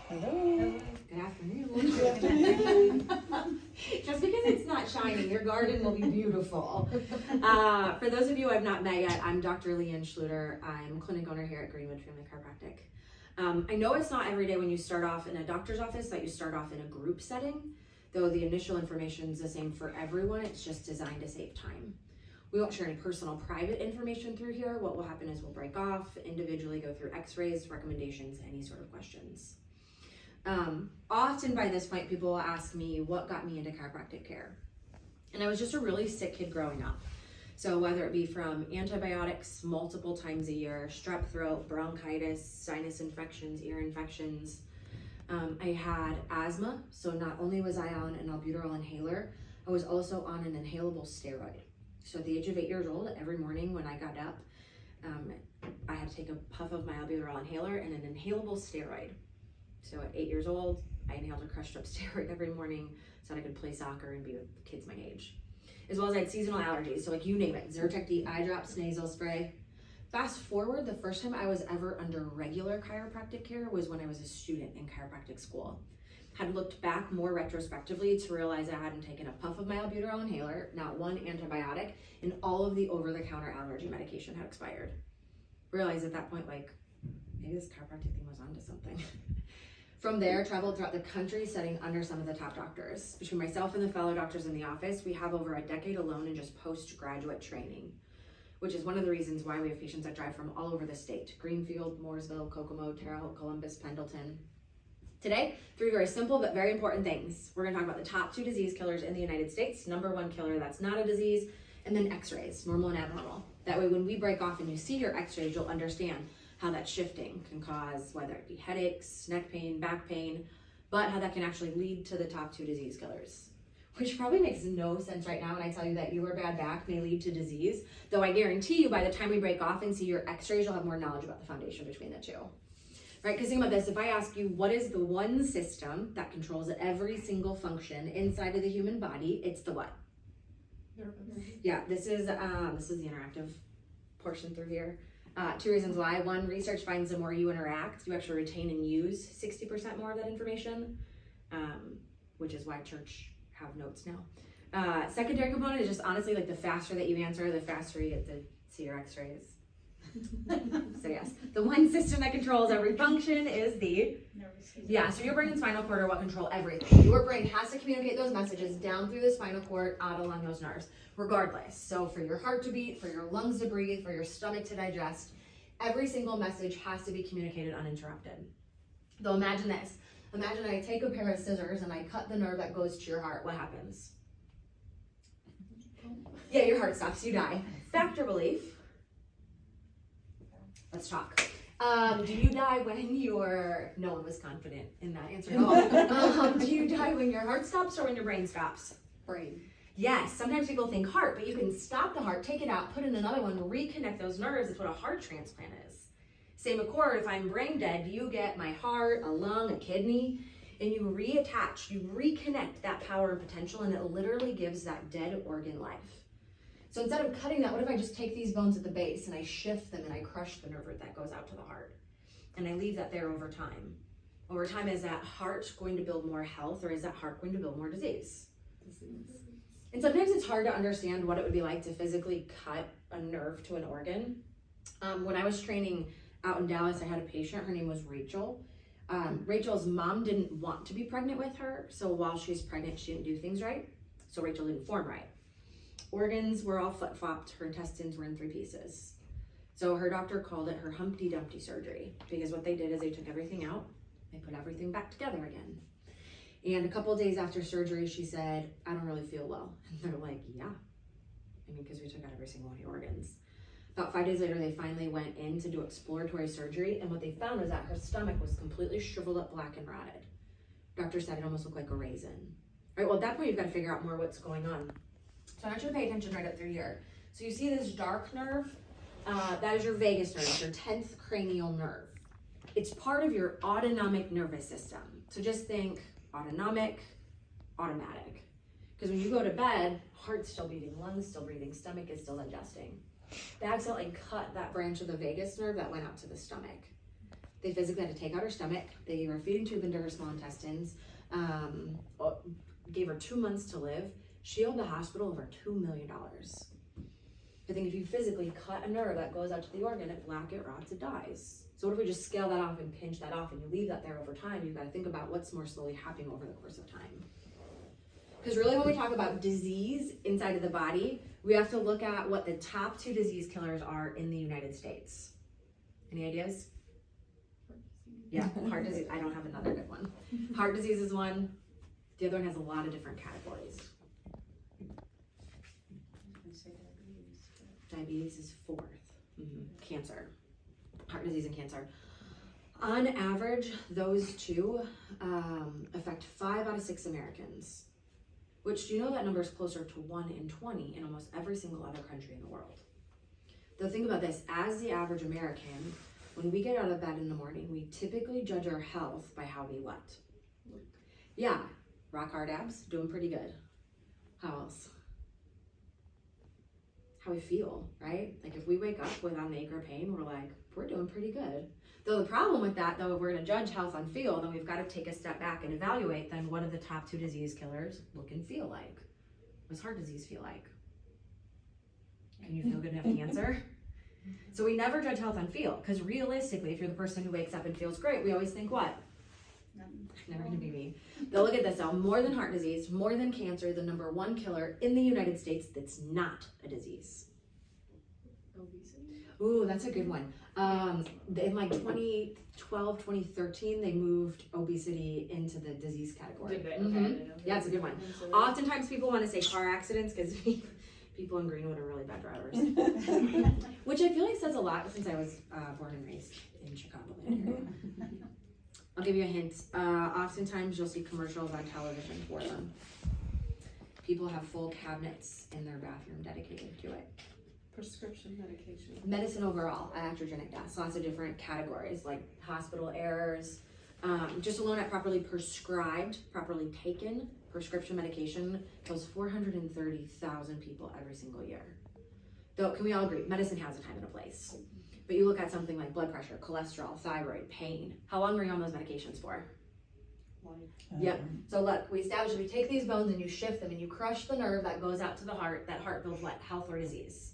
Hello. Good afternoon. Good afternoon. Just because it's not shining, your garden will be beautiful. For those of you I've not met yet, I'm Dr. Leanne Schluter. I'm clinic owner here at Greenwood Family Chiropractic. I know it's not every day when you start off in a doctor's office that you start off in a group setting, though the initial information is the same for everyone. It's just designed to save time. We won't share any personal private information through here. What will happen is we'll break off, individually go through x-rays, recommendations, any sort of questions. Often by this point, people will ask me what got me into chiropractic care. And I was just a really sick kid growing up. So whether it be from antibiotics multiple times a year, strep throat, bronchitis, sinus infections, ear infections. I had asthma. So not only was I on an albuterol inhaler, I was also on an inhalable steroid. So at the age of 8 years old, every morning when I got up, I had to take a puff of my albuterol inhaler and an inhalable steroid. So at 8 years old, I inhaled a crushed up steroid every morning so that I could play soccer and be with kids my age. As well as I had seasonal allergies, so like you name it, Zyrtec D, eye drops, nasal spray. Fast forward, the first time I was ever under regular chiropractic care was when I was a student in chiropractic school. Had looked back more retrospectively to realize I hadn't taken a puff of my albuterol inhaler, not one antibiotic, and all of the over-the-counter allergy medication had expired. Realized at that point, like, maybe this chiropractic thing was onto something. From there, traveled throughout the country studying under some of the top doctors. Between myself and the fellow doctors in the office, we have over a decade alone in just postgraduate training, which is one of the reasons why we have patients that drive from all over the state: Greenfield, Mooresville, Kokomo, Terre Haute, Columbus, Pendleton. Today, 3 very simple but very important things. We're gonna talk about the top 2 disease killers in the United States, number 1 killer that's not a disease, and then x-rays, normal and abnormal. That way when we break off and you see your x-rays, you'll understand how that shifting can cause, whether it be headaches, neck pain, back pain, but how that can actually lead to the top 2 disease killers. Which probably makes no sense right now when I tell you that your bad back may lead to disease, though I guarantee you by the time we break off and see your x-rays, you'll have more knowledge about the foundation between the two. Right, because think about this, if I ask you what is the one system that controls every single function inside of the human body, it's the what? Nervous. Yeah, this is the interactive portion through here. 2 reasons why. 1, research finds the more you interact, you actually retain and use 60% more of that information, which is why church have notes now. Secondary component is just honestly like the faster that you answer, the faster you get to see your x-rays. So yes, the one system that controls every function is the nervous system. Yeah, so your brain and spinal cord are what control everything. Your brain has to communicate those messages down through the spinal cord, out along those nerves, regardless. So for your heart to beat, for your lungs to breathe, for your stomach to digest, every single message has to be communicated uninterrupted. Though imagine this. Imagine I take a pair of scissors and I cut the nerve that goes to your heart. What happens? Yeah, your heart stops, you die. Fact or belief? Let's talk. Do you die when no one was confident in that answer at all. Do you die when your heart stops or when your brain stops? Brain. Yes, sometimes people think heart, but you can stop the heart, take it out, put in another one, reconnect those nerves. It's what a heart transplant is. Same accord, if I'm brain dead, you get my heart, a lung, a kidney, and you reattach, you reconnect that power and potential, and it literally gives that dead organ life. So instead of cutting that, what if I just take these bones at the base and I shift them and I crush the nerve root that goes out to the heart? And I leave that there over time. Over time, is that heart going to build more health, or is that heart going to build more disease? And sometimes it's hard to understand what it would be like to physically cut a nerve to an organ. When I was training out in Dallas, I had a patient, her name was Rachel. Rachel's mom didn't want to be pregnant with her, so while she was pregnant, she didn't do things right. So Rachel didn't form right. Organs were all flip-flopped, her intestines were in 3 pieces. So her doctor called it her Humpty Dumpty surgery, because what they did is they took everything out, they put everything back together again. And a couple of days after surgery, she said, I don't really feel well. And they're like, yeah. Because we took out every single one of your organs. About 5 days later, they finally went in to do exploratory surgery, and what they found was that her stomach was completely shriveled up, black and rotted. Doctor said it almost looked like a raisin. All right, well, at that point, you've got to figure out more what's going on. So I want you to pay attention right up through here. So you see this dark nerve? That is your vagus nerve, it's your 10th cranial nerve. It's part of your autonomic nervous system. So just think autonomic, automatic. Because when you go to bed, heart's still beating, lungs still breathing, stomach is still digesting. They accidentally cut that branch of the vagus nerve that went out to the stomach. They physically had to take out her stomach. They gave her a feeding tube into her small intestines, gave her 2 months to live. She owed the hospital over $2 million. I think if you physically cut a nerve that goes out to the organ, it rots, it dies. So what if we just scale that off and pinch that off and you leave that there over time? You've got to think about what's more slowly happening over the course of time. Because really when we talk about disease inside of the body, we have to look at what the top 2 disease killers are in the United States. Any ideas? Yeah, heart disease. I don't have another good one. Heart disease is one. The other one has a lot of different categories. Diabetes is 4th. Cancer. Heart disease and cancer. On average, those 2 affect 5 out of 6 Americans, which, do you know that number is closer to 1 in 20 in almost every single other country in the world? Though think about this, as the average American, when we get out of bed in the morning, we typically judge our health by how we what? Yeah, rock hard abs, doing pretty good. How else? How we feel, right? Like if we wake up without an ache or pain, we're like, we're doing pretty good. Though the problem with that, though, if we're gonna judge health on feel, then we've got to take a step back and evaluate then what do the top 2 disease killers look and feel like? What does heart disease feel like? Can you feel good enough to answer? So we never judge health on feel, because realistically, if you're the person who wakes up and feels great, we always think what? Never gonna be me. They'll look at this though, more than heart disease, more than cancer, the number 1 killer in the United States that's not a disease. Obesity? Ooh, that's a good one. In like 2012, 2013, they moved obesity into the disease category. Did they? Mhm. Okay. Yeah, it's a good one. Oftentimes people want to say car accidents because people in Greenwood are really bad drivers. Which I feel like says a lot since I was born and raised in Chicago area. I'll give you a hint. Oftentimes you'll see commercials on television for them. People have full cabinets in their bathroom dedicated to it. Prescription medication. Medicine overall, iatrogenic deaths, lots of different categories like hospital errors, just alone at properly prescribed, properly taken prescription medication kills 430,000 people every single year. Though, can we all agree, medicine has a time and a place. But you look at something like blood pressure, cholesterol, thyroid, pain. How long were you on those medications for? Yep. So look, we established if you take these bones and you shift them and you crush the nerve that goes out to the heart, that heart builds what? Health or disease?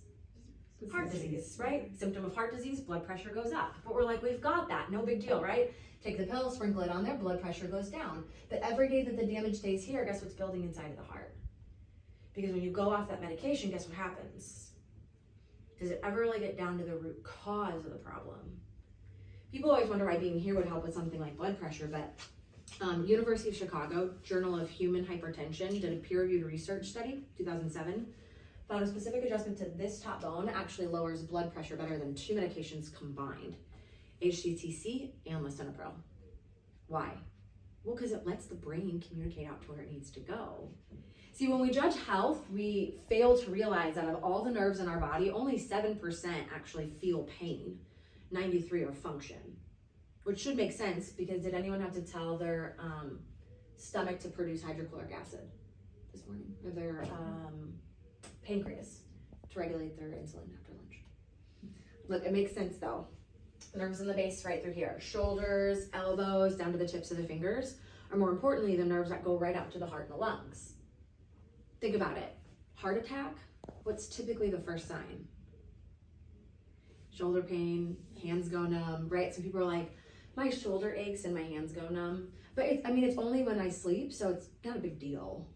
Heart disease, right? Symptom of heart disease, blood pressure goes up. But we're like, we've got that, no big deal, right? Take the pill, sprinkle it on there, blood pressure goes down. But every day that the damage stays here, guess what's building inside of the heart? Because when you go off that medication, guess what happens? Does it ever really get down to the root cause of the problem? People always wonder why being here would help with something like blood pressure, but University of Chicago, Journal of Human Hypertension, did a peer-reviewed research study, 2007, found a specific adjustment to this top bone actually lowers blood pressure better than 2 medications combined, HCTC and lisinopril. Why? Well, because it lets the brain communicate out to where it needs to go. See, when we judge health, we fail to realize that of all the nerves in our body, only 7% actually feel pain, 93% are function. Which should make sense, because did anyone have to tell their stomach to produce hydrochloric acid this morning? Or their pancreas to regulate their insulin after lunch? Look, it makes sense though. The nerves in the base right through here. Shoulders, elbows, down to the tips of the fingers, or more importantly, the nerves that go right up to the heart and the lungs. Think about it. Heart attack, what's typically the first sign? Shoulder pain, hands go numb, right? Some people are like, my shoulder aches and my hands go numb. But it's only when I sleep, so it's not a big deal.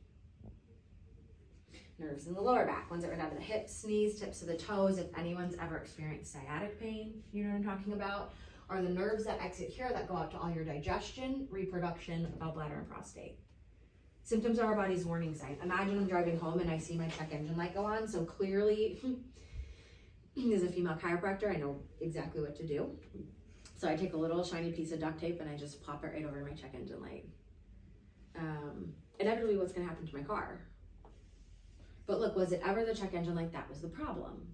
Nerves in the lower back, ones that run down to the hips, knees, tips of the toes. If anyone's ever experienced sciatic pain, you know what I'm talking about, are the nerves that exit here that go out to all your digestion, reproduction, gallbladder, and prostate. Symptoms are our body's warning sign. Imagine I'm driving home and I see my check engine light go on, so clearly, as a female chiropractor, I know exactly what to do. So I take a little shiny piece of duct tape and I just plop it right over my check engine light. Inevitably, what's gonna happen to my car? But look, was it ever the check engine light that was the problem?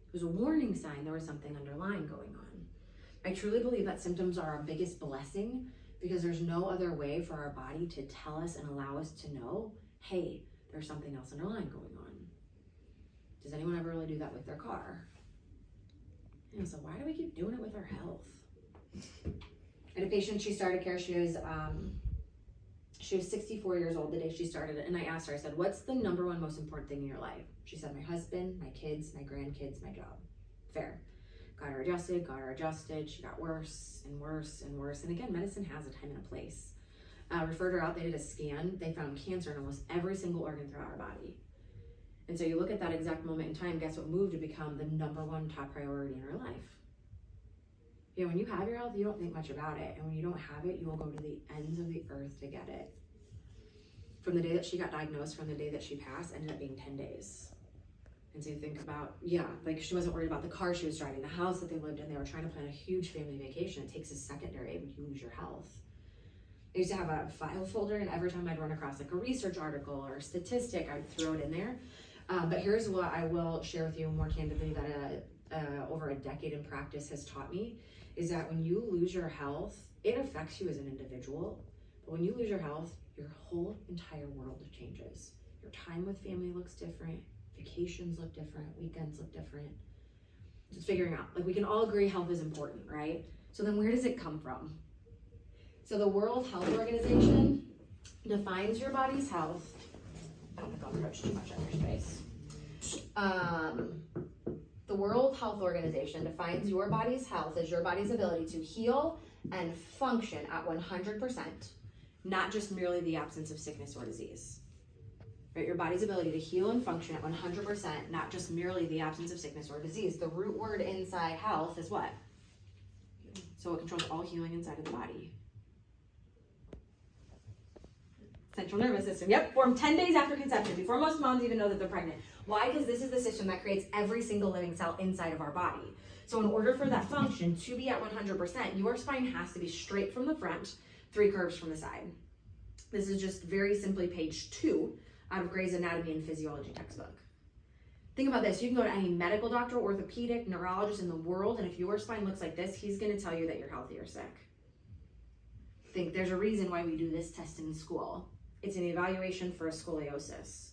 It was a warning sign there was something underlying going on. I truly believe that symptoms are our biggest blessing, because there's no other way for our body to tell us and allow us to know, hey, there's something else underlying going on. Does anyone ever really do that with their car? So why do we keep doing it with our health? I had a patient, she started care, she was 64 years old the day she started it, and I asked her, I said, what's the number one most important thing in your life? She said, my husband, my kids, my grandkids, my job. Fair. Got her adjusted, she got worse and worse and worse. And again, medicine has a time and a place. Referred her out, they did a scan, they found cancer in almost every single organ throughout her body. And so you look at that exact moment in time, guess what moved to become the number one top priority in her life? You know, when you have your health, you don't think much about it. And when you don't have it, you will go to the ends of the earth to get it. From the day that she got diagnosed, from the day that she passed, ended up being 10 days. And so you think about, like she wasn't worried about the car she was driving, the house that they lived in. They were trying to plan a huge family vacation. It takes a secondary when you lose your health. I used to have a file folder, and every time I'd run across like a research article or a statistic, I'd throw it in there. But here's what I will share with you more candidly that over a decade in practice has taught me, is that when you lose your health, it affects you as an individual. But when you lose your health, your whole entire world changes. Your time with family looks different. Vacations look different. Weekends look different. Just figuring out, like we can all agree health is important, right? So then where does it come from? So the World Health Organization defines your body's health. I don't think I'll approach too much other space. The World Health Organization defines your body's health as your body's ability to heal and function at 100%, not just merely the absence of sickness or disease. Right? Your body's ability to heal and function at 100%, not just merely the absence of sickness or disease. The root word inside health is what? So it controls all healing inside of the body. Central nervous system. Yep, formed 10 days after conception, before most moms even know that they're pregnant. Why? Because this is the system that creates every single living cell inside of our body. So in order for that function to be at 100%, your spine has to be straight from the front, 3 curves from the side. This is just very simply page 2 out of Gray's Anatomy and Physiology textbook. Think about this. You can go to any medical doctor, orthopedic, neurologist in the world, and if your spine looks like this, he's going to tell you that you're healthy or sick. Think there's a reason why we do this test in school. It's an evaluation for a scoliosis.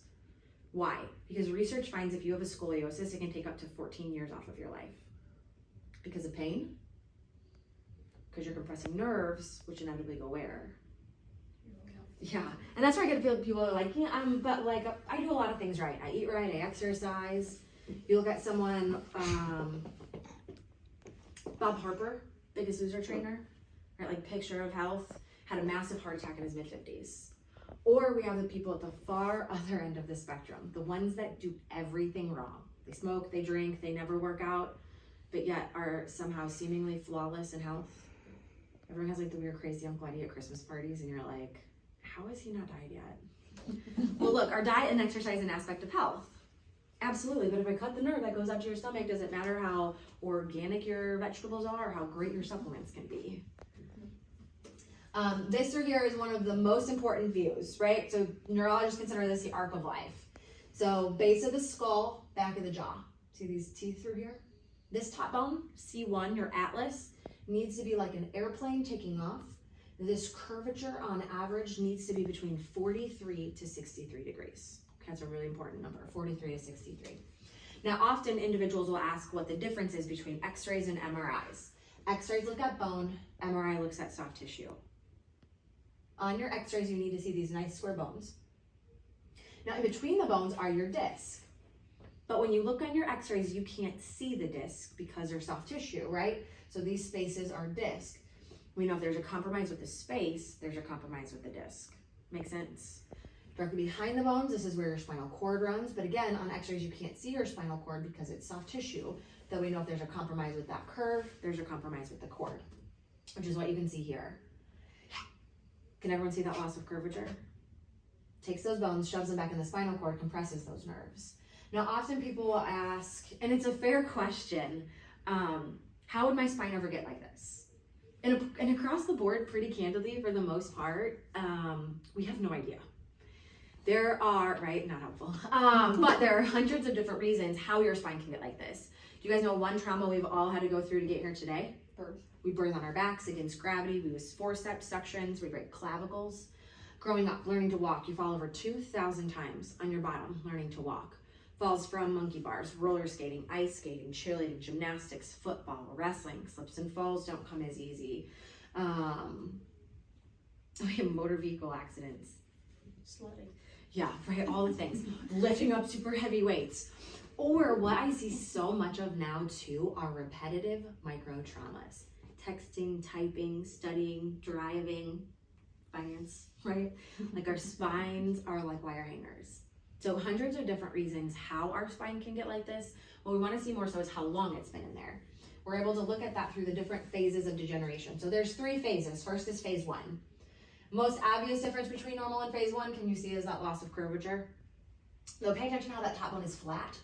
Why? Because research finds if you have a scoliosis, it can take up to 14 years off of your life. Because of pain? Because you're compressing nerves, which inevitably go where? Yeah, and that's where I get to feel people are like, but like I do a lot of things right. I eat right, I exercise. You look at someone, Bob Harper, Biggest Loser trainer, right? Like picture of health, had a massive heart attack in his mid-50s. Or we have the people at the far other end of the spectrum, the ones that do everything wrong. They smoke, they drink, they never work out, but yet are somehow seemingly flawless in health. Everyone has like the weird crazy Uncle Eddie at Christmas parties, and you're like, how has he not died yet? Well, look, our diet and exercise is an aspect of health. Absolutely, but if I cut the nerve that goes up to your stomach, does it matter how organic your vegetables are or how great your supplements can be? This through here is one of the most important views, right? So neurologists consider this the arc of life. So base of the skull, back of the jaw. See these teeth through here? This top bone, C1, your atlas, needs to be like an airplane taking off. This curvature on average needs to be between 43 to 63 degrees. Okay, that's a really important number, 43 to 63. Now, often individuals will ask what the difference is between x-rays and MRIs. X-rays look at bone, MRI looks at soft tissue. On your x-rays, you need to see these nice square bones. Now, in between the bones are your discs. But when you look on your x-rays, you can't see the disc because they're soft tissue, right? So these spaces are disc. We know if there's a compromise with the space, there's a compromise with the disc. Make sense? Directly behind the bones, this is where your spinal cord runs. But again, on x-rays, you can't see your spinal cord because it's soft tissue. Though we know if there's a compromise with that curve, there's a compromise with the cord, which is what you can see here. Can everyone see that loss of curvature? Takes those bones, shoves them back in the spinal cord, compresses those nerves. Now, often people will ask, and it's a fair question, how would my spine ever get like this? And across the board, pretty candidly, for the most part, we have no idea. There are, right, not helpful, but there are hundreds of different reasons how your spine can get like this. Do you guys know one trauma we've all had to go through to get here today? Birth. We birth on our backs against gravity. We use forceps, suctions, we break clavicles. Growing up, learning to walk, you fall over 2,000 times on your bottom learning to walk. Falls from monkey bars, roller skating, ice skating, cheerleading, gymnastics, football, wrestling. Slips and falls don't come as easy. We have motor vehicle accidents. Sledding. Yeah, right, all the things. Lifting up super heavy weights. Or what I see so much of now too are repetitive micro traumas. Texting, typing, studying, driving, finance, right? Like our spines are like wire hangers. So hundreds of different reasons how our spine can get like this. What we want to see more so is how long it's been in there. We're able to look at that through the different phases of degeneration. So there's 3 phases. First is phase 1. Most obvious difference between normal and phase 1, can you see, is that loss of curvature? So pay attention how that top bone is flat.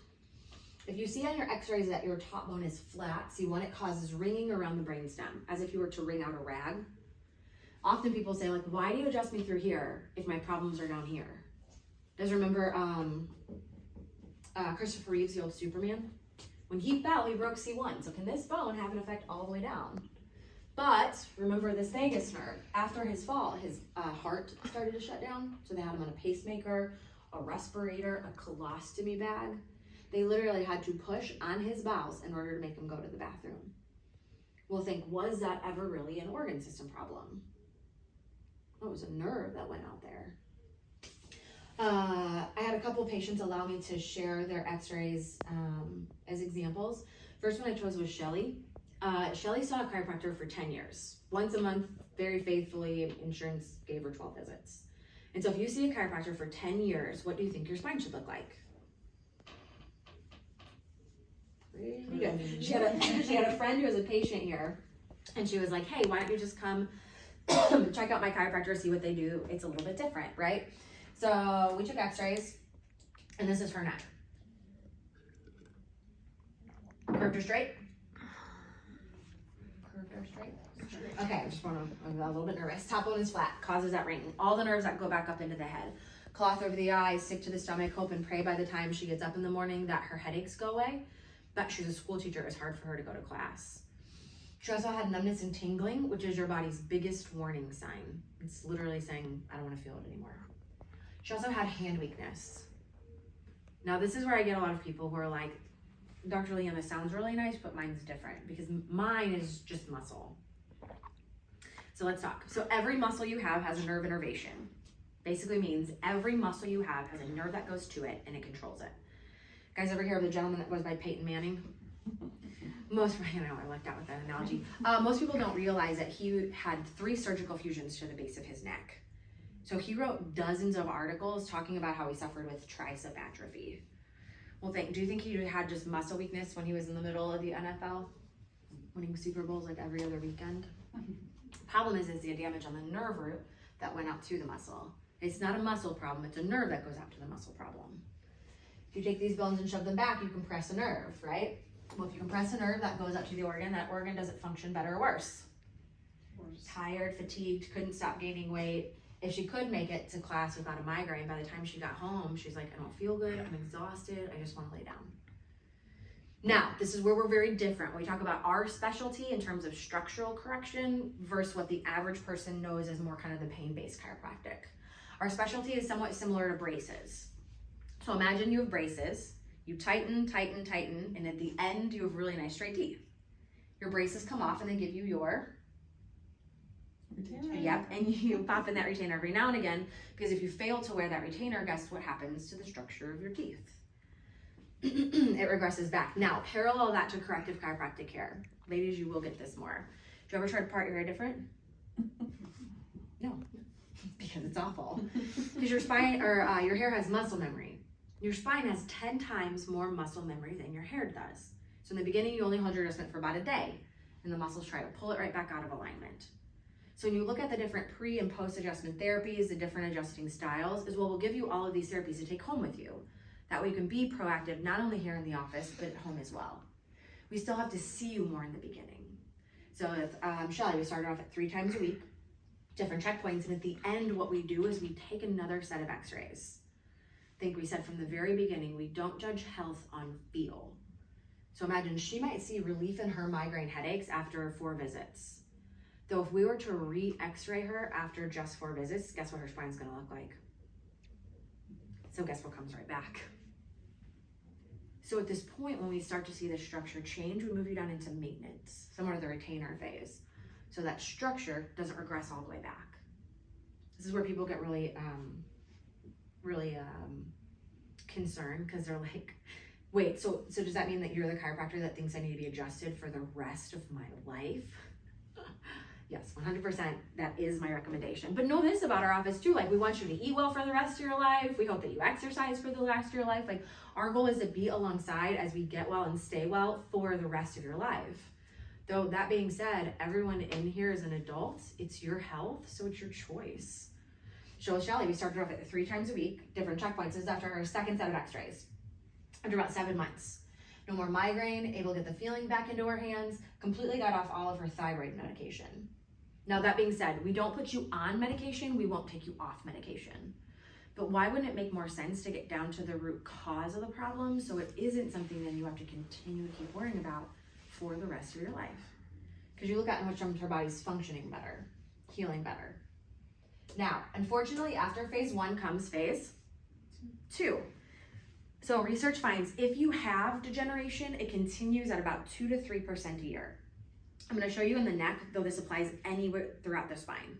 If you see on your x-rays that your top bone is flat, C1, it causes ringing around the brainstem, as if you were to wring out a rag. Often people say, like, why do you adjust me through here if my problems are down here? You guys remember Christopher Reeves, the old Superman? When he fell, he broke C1. So can this bone have an effect all the way down? But remember this vagus nerve. After his fall, his heart started to shut down. So they had him on a pacemaker, a respirator, a colostomy bag. They literally had to push on his bowels in order to make him go to the bathroom. We'll think, was that ever really an organ system problem? No, it was a nerve that went out there. I had a couple patients allow me to share their x-rays as examples. First one I chose was Shelly. Shelly saw a chiropractor for 10 years. Once a month, very faithfully, insurance gave her 12 visits. And so if you see a chiropractor for 10 years, what do you think your spine should look like? Pretty good. She had a friend who was a patient here, and she was like, hey, why don't you just come check out my chiropractor, see what they do. It's a little bit different, right? So we took x-rays, and this is her neck. Curved or straight? Curved or straight? Okay, I just want to, I'm a little bit nervous. Top bone is flat, causes that ringing. All the nerves that go back up into the head. Cloth over the eyes, stick to the stomach, hope and pray by the time she gets up in the morning that her headaches go away. But she's a school teacher, it was hard for her to go to class. She also had numbness and tingling, which is your body's biggest warning sign. It's literally saying, I don't want to feel it anymore. She also had hand weakness. Now this is where I get a lot of people who are like, Dr. Leanne, this sounds really nice, but mine's different because mine is just muscle. So let's talk. So every muscle you have has a nerve innervation. Basically means every muscle you have has a nerve that goes to it and it controls it. Guys ever hear of the gentleman that goes by Peyton Manning? I know I lucked out with that analogy. Most people don't realize that he had 3 surgical fusions to the base of his neck. So he wrote dozens of articles talking about how he suffered with tricep atrophy. Well, do you think he had just muscle weakness when he was in the middle of the NFL? Winning Super Bowls like every other weekend? Problem is the damage on the nerve root that went out to the muscle. It's not a muscle problem, it's a nerve that goes out to the muscle problem. If you take these bones and shove them back, you compress a nerve, right? Well, if you compress a nerve that goes up to the organ, that organ doesn't function better or worse. Tired, fatigued, couldn't stop gaining weight. If she could make it to class without a migraine, by the time she got home, she's like, I don't feel good, I'm exhausted, I just want to lay down. Now, this is where we're very different. We talk about our specialty in terms of structural correction versus what the average person knows as more kind of the pain-based chiropractic. Our specialty is somewhat similar to braces. So imagine you have braces, you tighten, tighten, tighten, and at the end you have really nice straight teeth. Your braces come off and they give you your retainer. Yep, and you pop in that retainer every now and again, because if you fail to wear that retainer, guess what happens to the structure of your teeth? It regresses back. Now, parallel that to corrective chiropractic care. Ladies, you will get this more. Do you ever try to part your hair different? No, because it's awful. Because your spine or your hair has muscle memory. Your spine has 10 times more muscle memory than your hair does. So in the beginning, you only hold your adjustment for about a day, and the muscles try to pull it right back out of alignment. So when you look at the different pre and post adjustment therapies, the different adjusting styles, as well, we'll give you all of these therapies to take home with you. That way you can be proactive, not only here in the office, but at home as well. We still have to see you more in the beginning. So with Shelly, we started off at 3 times a week, different checkpoints, and at the end, what we do is we take another set of x-rays. I think we said from the very beginning, we don't judge health on feel. So imagine she might see relief in her migraine headaches after 4 visits. Though if we were to re-x-ray her after just 4 visits, guess what her spine's gonna look like? So guess what comes right back? So at this point, when we start to see the structure change, we move you down into maintenance, similar to the retainer phase. so that structure doesn't regress all the way back. This is where people get really concerned, because they're like, wait, so does that mean that you're the chiropractor that thinks I need to be adjusted for the rest of my life? Yes, 100%, that is my recommendation. But know this about our office too, like we want you to eat well for the rest of your life. We hope that you exercise for the rest of your life. Like our goal is to be alongside as we get well and stay well for the rest of your life. Though that being said, everyone in here is an adult. It's your health, so it's your choice. So with Shelly, we started off at 3 times a week, different checkpoints. This is after her second set of x-rays, after about 7 months. No more migraine, able to get the feeling back into her hands, completely got off all of her thyroid medication. Now that being said, we don't put you on medication, we won't take you off medication. But why wouldn't it make more sense to get down to the root cause of the problem so it isn't something that you have to continue to keep worrying about for the rest of your life? Because you look at how much her body's functioning better, healing better. Now, unfortunately, after phase 1 comes phase 2. So research finds if you have degeneration, it continues at about 2 to 3% a year. I'm going to show you in the neck, though this applies anywhere throughout the spine,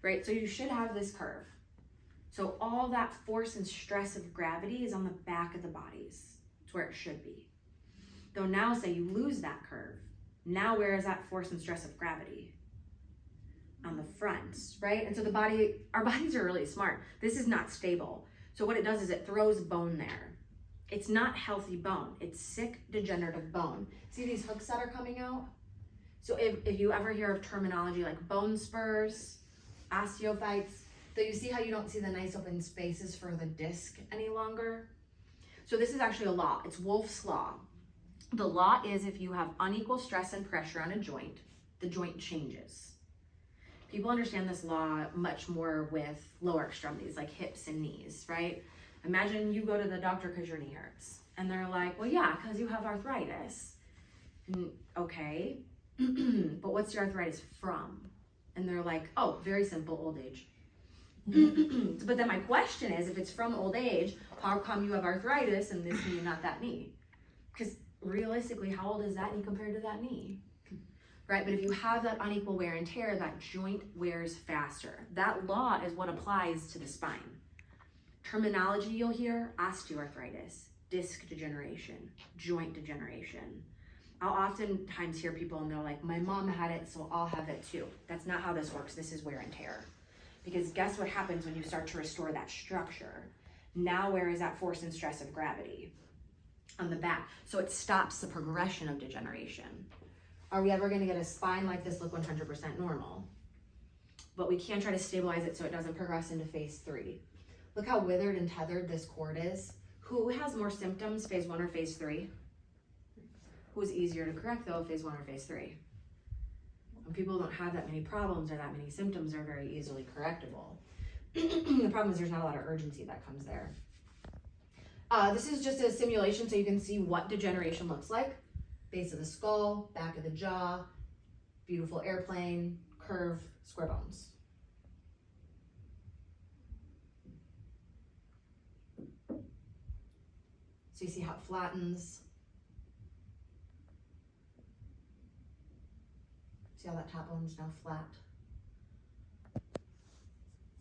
right? So you should have this curve. So all that force and stress of gravity is on the back of the bodies. It's where it should be. Though now say you lose that curve. Now where is that force and stress of gravity? On the front, right? And so our bodies are really smart. This is not stable. So what it does is it throws bone there. It's not healthy bone. It's sick, degenerative bone. See these hooks that are coming out? So if you ever hear of terminology like bone spurs, osteophytes, though you see how you don't see the nice open spaces for the disc any longer? So this is actually a law. It's Wolff's Law. The law is if you have unequal stress and pressure on a joint, the joint changes. People understand this law much more with lower extremities, like hips and knees, right? Imagine you go to the doctor because your knee hurts. And they're like, well, yeah, because you have arthritis. And, okay, but what's your arthritis from? And they're like, oh, very simple, old age. But then my question is, if it's from old age, how come you have arthritis in this knee and not that knee? Because realistically, how old is that knee compared to that knee? Right, but if you have that unequal wear and tear, that joint wears faster. That law is what applies to the spine. Terminology you'll hear, osteoarthritis, disc degeneration, joint degeneration. I'll oftentimes hear people and they're like, my mom had it, so I'll have it too. That's not how this works. This is wear and tear. Because guess what happens when you start to restore that structure? Now where is that force and stress of gravity? On the back. So it stops the progression of degeneration. Are we ever going to get a spine like this look 100% normal? But we can try to stabilize it so it doesn't progress into phase 3. Look how withered and tethered this cord is. Who has more symptoms, phase 1 or phase 3? Who's easier to correct though, phase 1 or phase 3? When people don't have that many problems or that many symptoms, they're very easily correctable. The problem is there's not a lot of urgency that comes there. This is just a simulation so you can see what degeneration looks like. Base of the skull, back of the jaw, beautiful airplane, curve, square bones. So you see how it flattens. See how that top bone's now flat.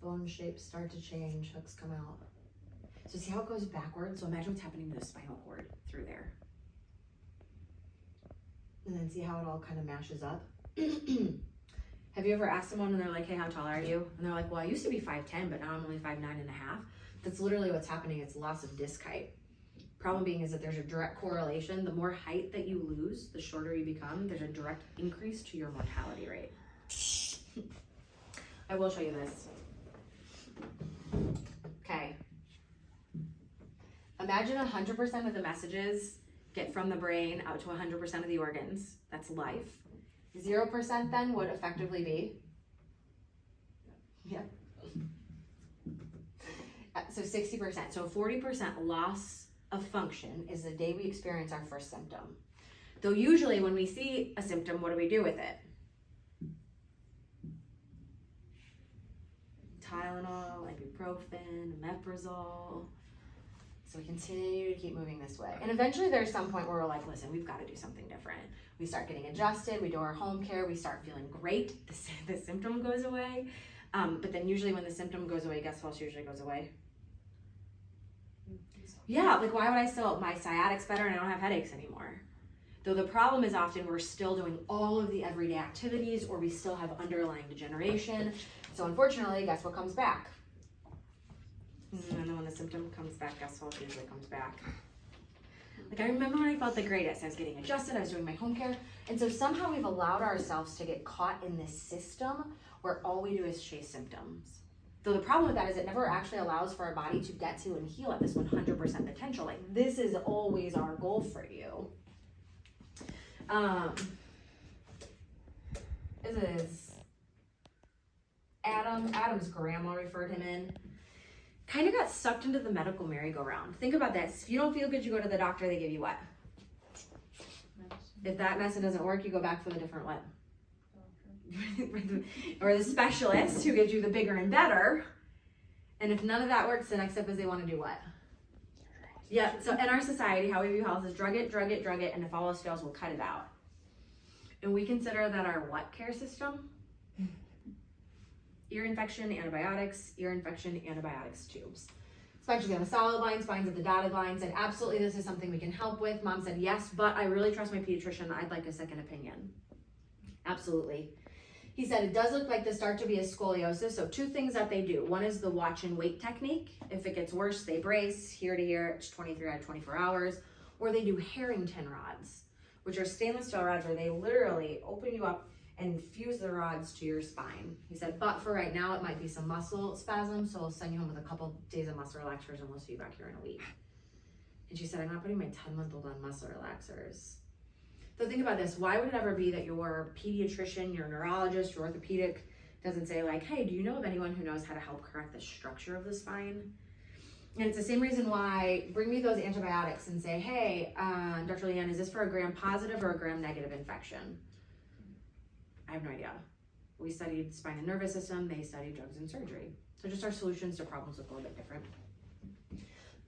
Bone shapes start to change, hooks come out. So see how it goes backwards? So imagine what's happening to the spinal cord through there. And then see how it all kind of mashes up. Have you ever asked someone and they're like, hey, how tall are you? And they're like, well, I used to be 5'10", but now I'm only 5'9" and a half. That's literally what's happening. It's loss of disc height. Problem being is that there's a direct correlation. The more height that you lose, the shorter you become, there's a direct increase to your mortality rate. I will show you this. Okay. Imagine 100% of the messages get from the brain out to 100% of the organs. That's life. 0% then would effectively be? Yep. So 60%. So 40% loss of function is the day we experience our first symptom. Though usually when we see a symptom, what do we do with it? Tylenol, ibuprofen, omeprazole. So we continue to keep moving this way. And eventually there's some point where we're like, listen, we've got to do something different. We start getting adjusted, we do our home care, we start feeling great, the symptom goes away. But then usually when the symptom goes away, guess what else usually goes away? Yeah, like why would I still, my sciatic's better and I don't have headaches anymore. Though the problem is often we're still doing all of the everyday activities or we still have underlying degeneration. So unfortunately, guess what comes back? And then when the symptom comes back, guess what usually comes back? Like I remember when I felt the greatest, I was getting adjusted, I was doing my home care. And so somehow we've allowed ourselves to get caught in this system where all we do is chase symptoms. Though the problem with that is it never actually allows for our body to get to and heal at this 100% potential. Like this is always our goal for you. This is Adam's grandma referred him in. Kind of got sucked into the medical merry-go-round. Think about this. If you don't feel good, you go to the doctor, they give you what? If that medicine doesn't work, you go back for the different what? Or the specialist who gives you the bigger and better. And if none of that works, the next step is they want to do what? Yeah, so in our society, how we view health is drug it, and if all else fails, we'll cut it out. And we consider that our what care system? Ear infection, antibiotics, tubes. Spine should be on the solid line, spines at the dotted lines, and absolutely this is something we can help with. Mom said yes, but I really trust my pediatrician. I'd like a second opinion. Absolutely. He said it does look like this start to be a scoliosis, so two things that they do. One is the watch and wait technique. If it gets worse, they brace, here to here, it's 23 out of 24 hours. Or they do Harrington rods, which are stainless steel rods where they literally open you up and fuse the rods to your spine. He said, but for right now, it might be some muscle spasms, so I'll send you home with a couple days of muscle relaxers and we'll see you back here in a week. And she said, I'm not putting my 10-month-old on muscle relaxers. So think about this. Why would it ever be that your pediatrician, your neurologist, your orthopedic doesn't say like, hey, do you know of anyone who knows how to help correct the structure of the spine? And it's the same reason why bring me those antibiotics and say, hey, Dr. Leanne, is this for a gram-positive or a gram-negative infection? I have no idea. We studied spine and nervous system. They studied drugs and surgery. So just our solutions to problems look a little bit different.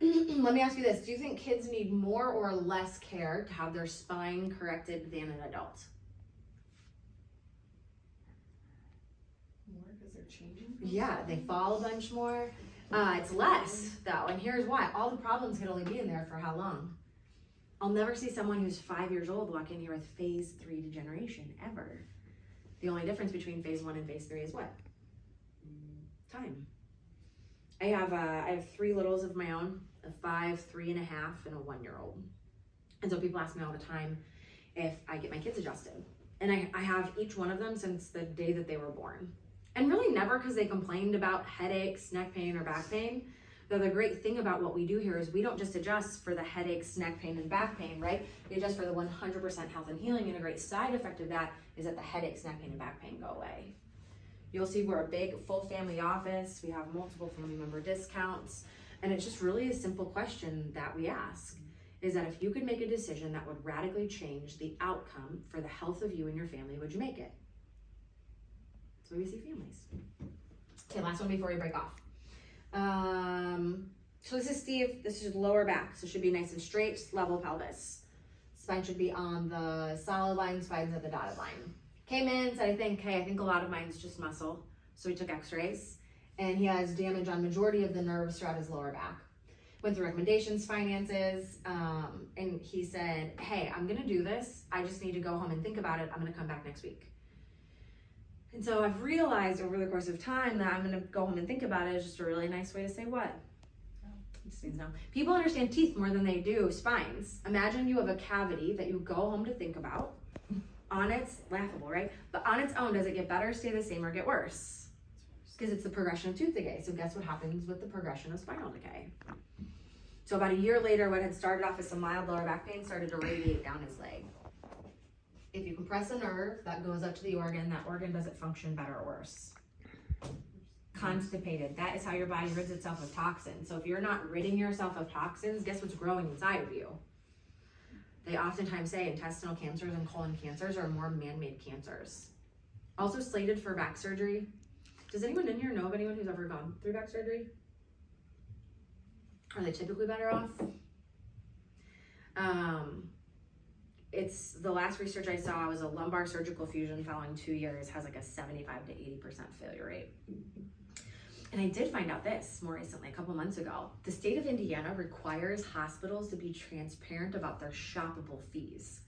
Let me ask you this. Do you think kids need more or less care to have their spine corrected than an adult? More because they're changing? Yeah, they fall a bunch more. It's less, though, and here's why. All the problems can only be in there for how long? I'll never see someone who's 5 years old walk in here with phase 3 degeneration, ever. The only difference between phase 1 and phase 3 is what? Time. I have 3 littles of my own, a 5, 3.5, and a 1-year-old. And so people ask me all the time if I get my kids adjusted. And I have each one of them since the day that they were born. And really never because they complained about headaches, neck pain, or back pain. Though the great thing about what we do here is we don't just adjust for the headaches, neck pain, and back pain, right? We adjust for the 100% health and healing, and a great side effect of that is that the headaches, neck pain, and back pain go away. You'll see we're a big full family office. We have multiple family member discounts. And it's just really a simple question that we ask, is that if you could make a decision that would radically change the outcome for the health of you and your family, would you make it? So we see families. Okay, last one before we break off. So this is Steve. This is lower back. So it should be nice and straight, level pelvis. Spine should be on the solid line, spines at the dotted line. Came in, said, I think a lot of mine's just muscle. So we took x-rays, and he has damage on majority of the nerves throughout his lower back. Went through recommendations, finances, and he said, hey, I'm gonna do this. I just need to go home and think about it. I'm gonna come back next week. And so I've realized over the course of time that I'm gonna go home and think about it is just a really nice way to say what? It just means no. People understand teeth more than they do spines. Imagine you have a cavity that you go home to think about. On its, laughable, right? But on its own, does it get better, stay the same, or get worse? Because it's the progression of tooth decay. So guess what happens with the progression of spinal decay? So about a year later, what had started off as some mild lower back pain started to radiate down his leg. If you compress a nerve, that goes up to the organ. That organ doesn't function better or worse. Constipated. That is how your body rids itself of toxins. So if you're not ridding yourself of toxins, guess what's growing inside of you? They oftentimes say intestinal cancers and colon cancers are more man-made cancers. Also slated for back surgery. Does anyone in here know of anyone who's ever gone through back surgery? Are they typically better off? It's the last research I saw was a lumbar surgical fusion following 2 years has like a 75 to 80% failure rate. And I did find out this more recently, a couple months ago. The state of Indiana requires hospitals to be transparent about their shoppable fees.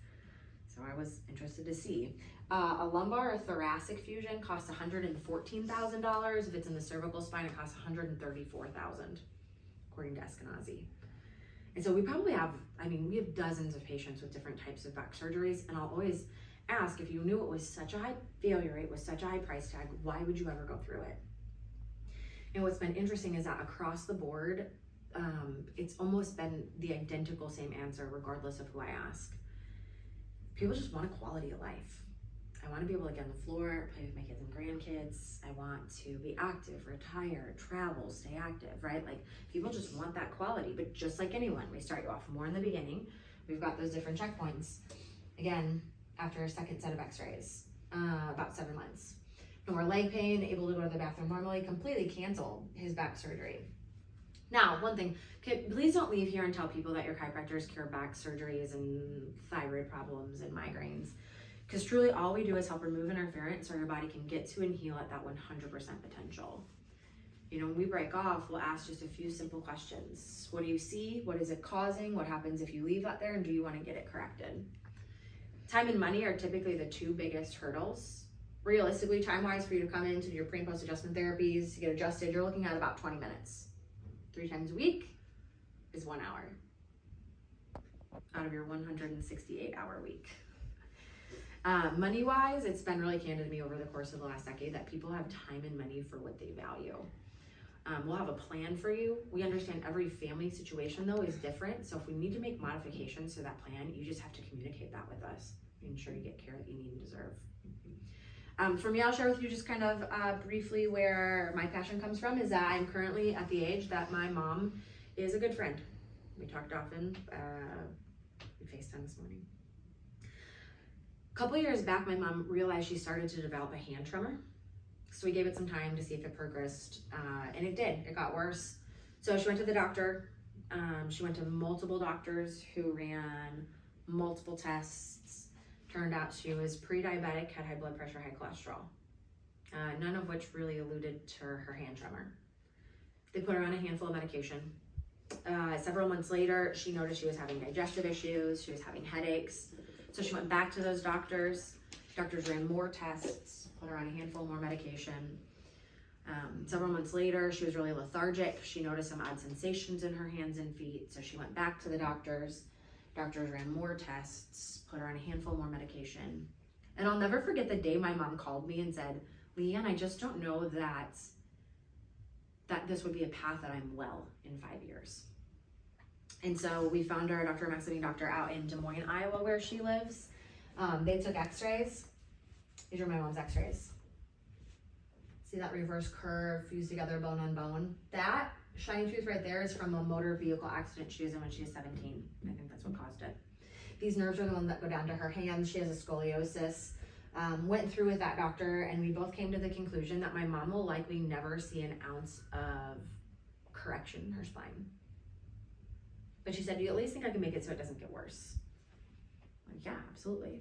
So I was interested to see. A lumbar or thoracic fusion costs $114,000. If it's in the cervical spine, it costs $134,000, according to Eskenazi. And so we probably have, we have dozens of patients with different types of back surgeries, and I'll always ask, if you knew it was such a high failure rate, was such a high price tag, why would you ever go through it? And what's been interesting is that across the board, it's almost been the identical same answer regardless of who I ask. People just want a quality of life. I want to be able to get on the floor, play with my kids and grandkids. I want to be active, retire, travel, stay active, right? Like, people just want that quality. But just like anyone, we start you off more in the beginning. We've got those different checkpoints. Again, after a second set of x-rays, about 7 months. No more leg pain, able to go to the bathroom normally, completely canceled his back surgery. Now, one thing, please don't leave here and tell people that your chiropractors cure back surgeries and thyroid problems and migraines. Because truly all we do is help remove interference so your body can get to and heal at that 100% potential. When we break off, we'll ask just a few simple questions. What do you see? What is it causing? What happens if you leave that there? And do you want to get it corrected? Time and money are typically the two biggest hurdles. Realistically, time-wise, for you to come in to do your pre and post adjustment therapies, to get adjusted, you're looking at about 20 minutes. 3 times a week is 1 hour out of your 168-hour week. Money-wise, it's been really candid to me over the course of the last decade that people have time and money for what they value. We'll have a plan for you. We understand every family situation, though, is different. So if we need to make modifications to that plan, you just have to communicate that with us. Ensure you get care that you need and deserve. For me, I'll share with you just kind of briefly where my passion comes from is that I'm currently at the age that my mom is a good friend. We talked often. We FaceTime this morning. A couple years back, my mom realized she started to develop a hand tremor. So we gave it some time to see if it progressed, and it did. It got worse. So she went to the doctor. She went to multiple doctors who ran multiple tests. Turned out she was pre-diabetic, had high blood pressure, high cholesterol, none of which really alluded to her hand tremor. They put her on a handful of medication. Several months later, she noticed she was having digestive issues, she was having headaches. So she went back to those doctors. Doctors ran more tests, put her on a handful more medication. Several months later, she was really lethargic. She noticed some odd sensations in her hands and feet. So she went back to the doctors. Doctors ran more tests, put her on a handful more medication. And I'll never forget the day my mom called me and said, Leanne, I just don't know that this would be a path that I'm well in 5 years. And so we found our Dr. Maximine doctor out in Des Moines, Iowa, where she lives. They took x-rays. These are my mom's x-rays. See that reverse curve, fused together bone on bone? That shiny tooth right there is from a motor vehicle accident she was in when she was 17. I think that's what caused it. These nerves are the ones that go down to her hands. She has a scoliosis. Went through with that doctor, and we both came to the conclusion that my mom will likely never see an ounce of correction in her spine. But she said, do you at least think I can make it so it doesn't get worse? I'm like, yeah, absolutely.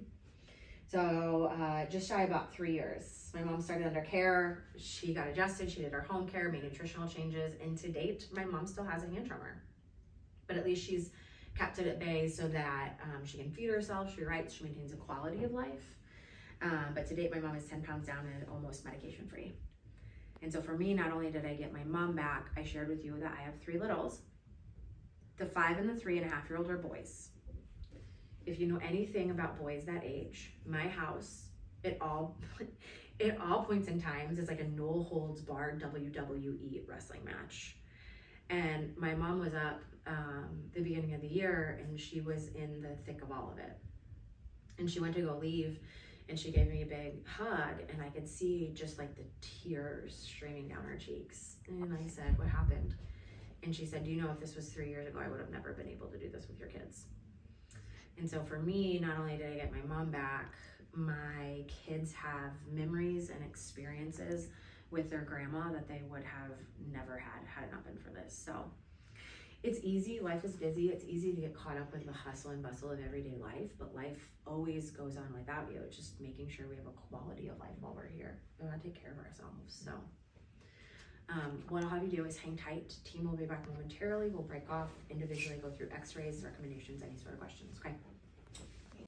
So just shy about 3 years, my mom started under care. She got adjusted. She did her home care, made nutritional changes. And to date, my mom still has a hand tremor. But at least she's kept it at bay so that she can feed herself. She writes, she maintains a quality of life. But to date, my mom is 10 pounds down and almost medication free. And so for me, not only did I get my mom back, I shared with you that I have 3 littles. The 5 and the 3.5-year-old are boys. If you know anything about boys that age, my house, it all points in times, it's like a no holds barred WWE wrestling match. And my mom was up the beginning of the year, and she was in the thick of all of it. And she went to go leave, and she gave me a big hug, and I could see just like the tears streaming down her cheeks. And I said, what happened? And she said, do you know, if this was 3 years ago, I would have never been able to do this with your kids. And so for me, not only did I get my mom back, my kids have memories and experiences with their grandma that they would have never had it not been for this. So it's easy, life is busy, it's easy to get caught up in the hustle and bustle of everyday life, but life always goes on without you. It's just making sure we have a quality of life while we're here. We want to take care of ourselves. So what I'll have you do is hang tight. Team will be back momentarily. We'll break off, individually go through x-rays, recommendations, any sort of questions, okay?